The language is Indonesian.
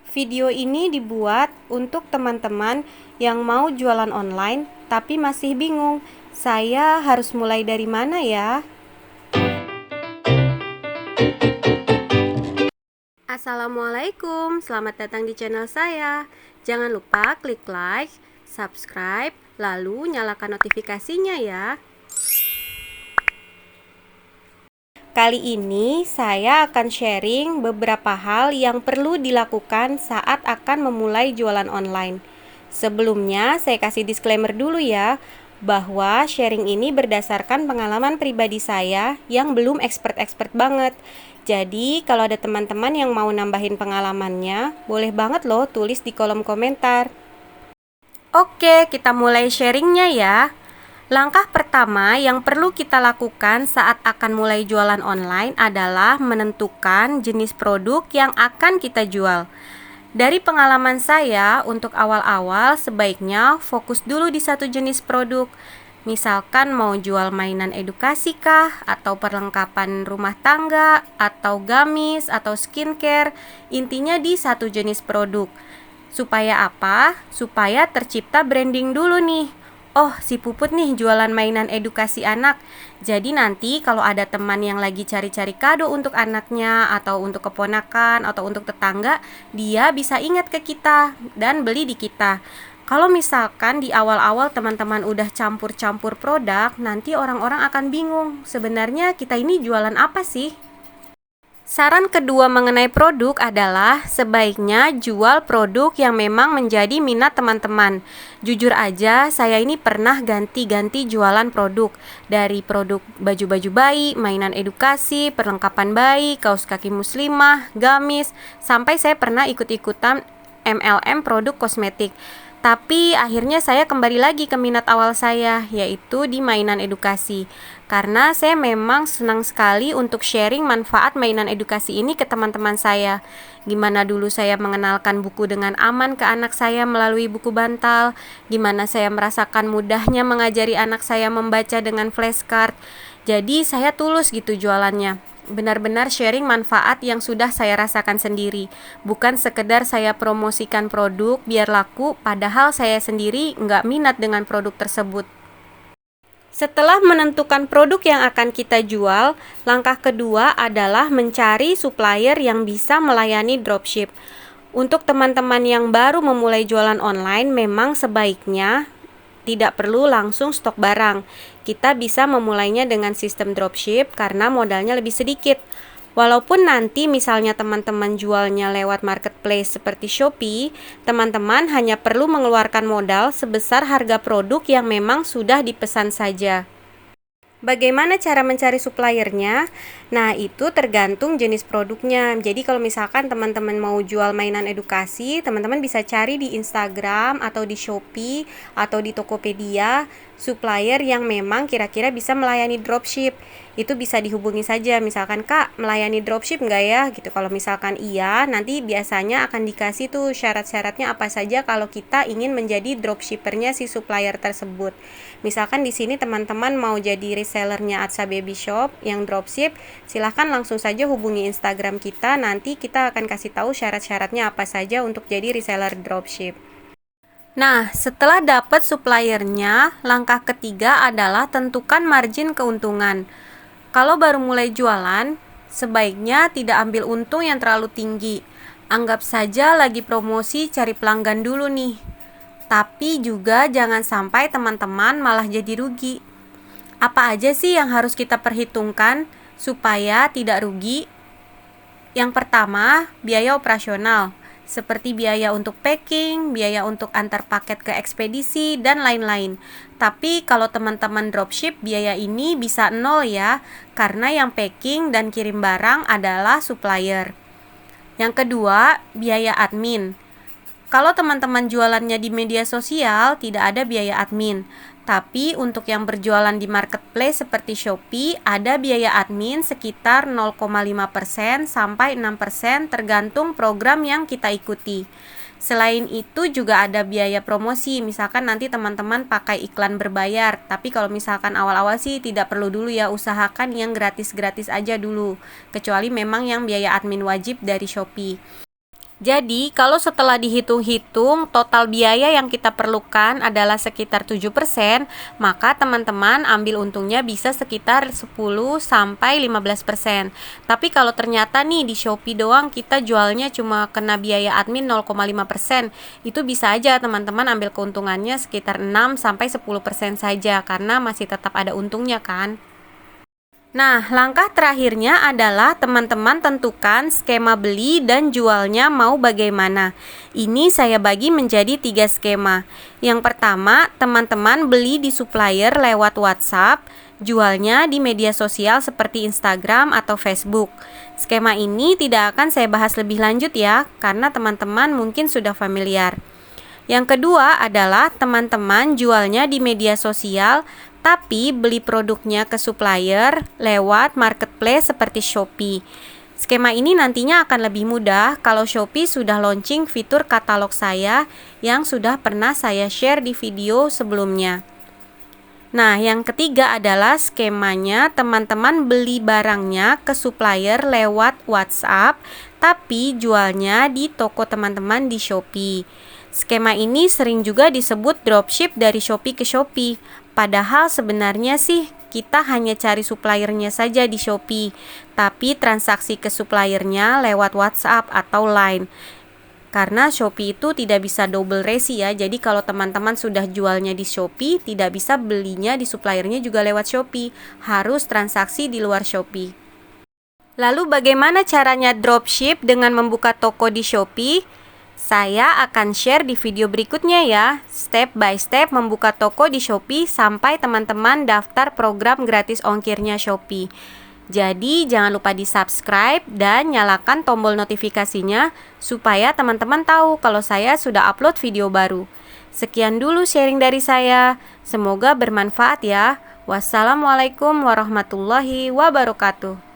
Video ini dibuat untuk teman-teman yang mau jualan online tapi masih bingung, saya harus mulai dari mana ya? Assalamualaikum, selamat datang di channel saya. Jangan lupa klik like, subscribe, lalu nyalakan notifikasinya ya. Kali ini saya akan sharing beberapa hal yang perlu dilakukan saat akan memulai jualan online. Sebelumnya saya kasih disclaimer dulu ya, bahwa sharing ini berdasarkan pengalaman pribadi saya yang belum expert-expert banget. Jadi kalau ada teman-teman yang mau nambahin pengalamannya, boleh banget loh tulis di kolom komentar. Oke, kita mulai sharingnya ya. Langkah pertama yang perlu kita lakukan saat akan mulai jualan online adalah menentukan jenis produk yang akan kita jual. Dari pengalaman saya, untuk awal-awal sebaiknya fokus dulu di satu jenis produk. Misalkan mau jual mainan edukasi kah, atau perlengkapan rumah tangga, atau gamis, atau skincare. Intinya di satu jenis produk. Supaya apa? Supaya tercipta branding dulu nih. Oh, si Puput nih jualan mainan edukasi anak. Jadi nanti kalau ada teman yang lagi cari-cari kado untuk anaknya, atau untuk keponakan, atau untuk tetangga, dia bisa ingat ke kita dan beli di kita. Kalau misalkan di awal-awal teman-teman udah campur-campur produk, nanti orang-orang akan bingung, sebenarnya kita ini jualan apa sih? Saran kedua mengenai produk adalah sebaiknya jual produk yang memang menjadi minat teman-teman. Jujur aja, saya ini pernah ganti-ganti jualan produk. Dari produk baju-baju bayi, mainan edukasi, perlengkapan bayi, kaos kaki muslimah, gamis, sampai saya pernah ikut-ikutan MLM produk kosmetik. Tapi akhirnya saya kembali lagi ke minat awal saya, yaitu di mainan edukasi. Karena saya memang senang sekali untuk sharing manfaat mainan edukasi ini ke teman-teman saya. Gimana dulu saya mengenalkan buku dengan aman ke anak saya melalui buku bantal, gimana saya merasakan mudahnya mengajari anak saya membaca dengan flashcard. Jadi saya tulus gitu jualannya. Benar-benar sharing manfaat yang sudah saya rasakan sendiri. Bukan sekedar saya promosikan produk biar laku, padahal saya sendiri nggak minat dengan produk tersebut. Setelah menentukan produk yang akan kita jual, langkah kedua adalah mencari supplier yang bisa melayani dropship. Untuk teman-teman yang baru memulai jualan online, memang sebaiknya tidak perlu langsung stok barang. Kita bisa memulainya dengan sistem dropship karena modalnya lebih sedikit. Walaupun nanti misalnya teman-teman jualnya lewat marketplace seperti Shopee, teman-teman hanya perlu mengeluarkan modal sebesar harga produk yang memang sudah dipesan saja. Bagaimana cara mencari suppliernya? Nah, itu tergantung jenis produknya. Jadi kalau misalkan teman-teman mau jual mainan edukasi, teman-teman bisa cari di Instagram atau di Shopee atau di Tokopedia supplier yang memang kira-kira bisa melayani dropship. Itu bisa dihubungi saja, misalkan Kak, melayani dropship nggak ya? Gitu. Kalau misalkan iya, nanti biasanya akan dikasih tuh syarat-syaratnya apa saja kalau kita ingin menjadi dropshippernya si supplier tersebut. Misalkan di sini teman-teman mau jadi resellernya Atsa Baby Shop yang dropship, silahkan langsung saja hubungi Instagram kita, nanti kita akan kasih tahu syarat-syaratnya apa saja untuk jadi reseller dropship. Nah, setelah dapat suppliernya, langkah ketiga adalah tentukan margin keuntungan. Kalau baru mulai jualan, sebaiknya tidak ambil untung yang terlalu tinggi. Anggap saja lagi promosi cari pelanggan dulu nih. Tapi juga jangan sampai teman-teman malah jadi rugi. Apa aja sih yang harus kita perhitungkan supaya tidak rugi? Yang pertama, biaya operasional, seperti biaya untuk packing, biaya untuk antar paket ke ekspedisi, dan lain-lain. Tapi kalau teman-teman dropship, biaya ini bisa nol ya, karena yang packing dan kirim barang adalah supplier. Yang kedua, biaya admin. Kalau teman-teman jualannya di media sosial, tidak ada biaya admin. Tapi untuk yang berjualan di marketplace seperti Shopee, ada biaya admin sekitar 0,5% sampai 6% tergantung program yang kita ikuti. Selain itu juga ada biaya promosi, misalkan nanti teman-teman pakai iklan berbayar. Tapi kalau misalkan awal-awal sih tidak perlu dulu ya, usahakan yang gratis-gratis aja dulu. Kecuali memang yang biaya admin wajib dari Shopee. Jadi, kalau setelah dihitung-hitung, total biaya yang kita perlukan adalah sekitar 7%, maka teman-teman ambil untungnya bisa sekitar 10-15%. Tapi kalau ternyata nih di Shopee doang kita jualnya cuma kena biaya admin 0,5%, itu bisa aja teman-teman ambil keuntungannya sekitar 6-10% saja karena masih tetap ada untungnya kan. Nah, langkah terakhirnya adalah teman-teman tentukan skema beli dan jualnya mau bagaimana. Ini saya bagi menjadi 3 skema. Yang pertama, teman-teman beli di supplier lewat WhatsApp, jualnya di media sosial seperti Instagram atau Facebook. Skema ini tidak akan saya bahas lebih lanjut ya, karena teman-teman mungkin sudah familiar. Yang kedua adalah teman-teman jualnya di media sosial, tapi beli produknya ke supplier lewat marketplace seperti Shopee. Skema ini nantinya akan lebih mudah kalau Shopee sudah launching fitur katalog saya yang sudah pernah saya share di video sebelumnya. Nah, yang ketiga adalah skemanya teman-teman beli barangnya ke supplier lewat WhatsApp, tapi jualnya di toko teman-teman di Shopee. Skema ini sering juga disebut dropship dari Shopee ke Shopee. Padahal sebenarnya sih kita hanya cari suppliernya saja di Shopee, tapi transaksi ke suppliernya lewat WhatsApp atau Line. Karena Shopee itu tidak bisa double resi ya. Jadi kalau teman-teman sudah jualnya di Shopee, tidak bisa belinya di suppliernya juga lewat Shopee. Harus transaksi di luar Shopee. Lalu bagaimana caranya dropship dengan membuka toko di Shopee? Saya akan share di video berikutnya ya, step by step membuka toko di Shopee sampai teman-teman daftar program gratis ongkirnya Shopee. Jadi jangan lupa di subscribe dan nyalakan tombol notifikasinya supaya teman-teman tahu kalau saya sudah upload video baru. Sekian dulu sharing dari saya, semoga bermanfaat ya. Wassalamualaikum warahmatullahi wabarakatuh.